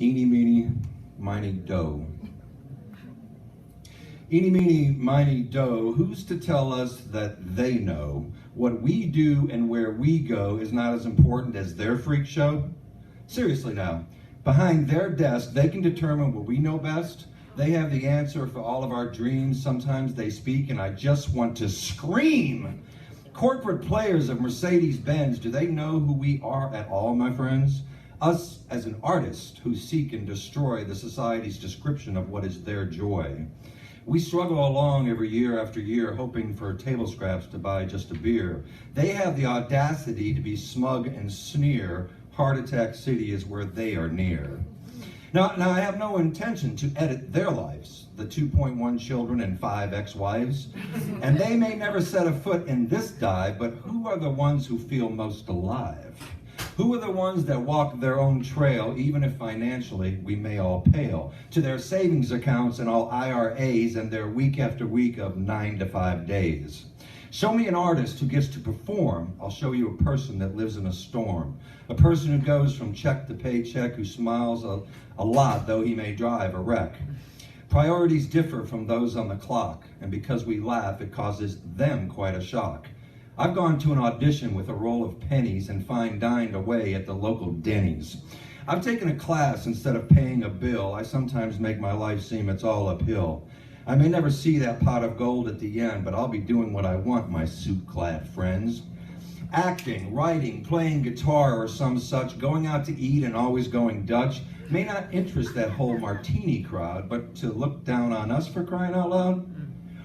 Eeny, meeny, miny, doe. Eeny, meeny, miny, doe, who's to tell us that they know what we do and where we go is not as important as their freak show? Seriously now, behind their desk, they can determine what we know best. They have the answer for all of our dreams. Sometimes they speak and I just want to scream. Corporate players of Mercedes-Benz, do they know who we are at all, my friends? Us as an artist who seek and destroy the society's description of what is their joy. We struggle along every year after year hoping for table scraps to buy just a beer. They have the audacity to be smug and sneer. Heart Attack City is where they are near. Now I have no intention to edit their lives, the 2.1 children and 5 ex-wives. And they may never set a foot in this dive, but who are the ones who feel most alive? Who are the ones that walk their own trail, even if financially we may all pale, to their savings accounts and all IRAs and their week after week of 9 to 5 days? Show me an artist who gets to perform. I'll show you a person that lives in a storm. A person who goes from check to paycheck, who smiles a lot, though he may drive a wreck. Priorities differ from those on the clock, and because we laugh, it causes them quite a shock. I've gone to an audition with a roll of pennies and fine-dined away at the local Denny's. I've taken a class instead of paying a bill. I sometimes make my life seem it's all uphill. I may never see that pot of gold at the end, but I'll be doing what I want, my suit-clad friends. Acting, writing, playing guitar or some such, going out to eat and always going Dutch may not interest that whole martini crowd, but to look down on us for crying out loud?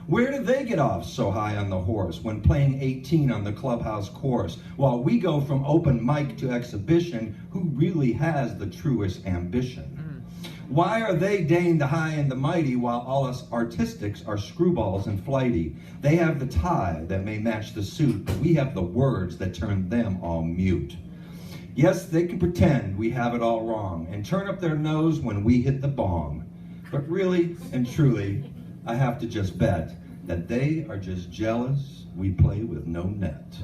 Where did they get off so high on the horse when playing 18 on the clubhouse course? While we go from open mic to exhibition, who really has the truest ambition? Why are they deigned the high and the mighty while all us artistics are screwballs and flighty? They have the tie that may match the suit, but we have the words that turn them all mute. Yes, they can pretend we have it all wrong and turn up their nose when we hit the bong. But really and truly, I have to just bet that they are just jealous we play with no net.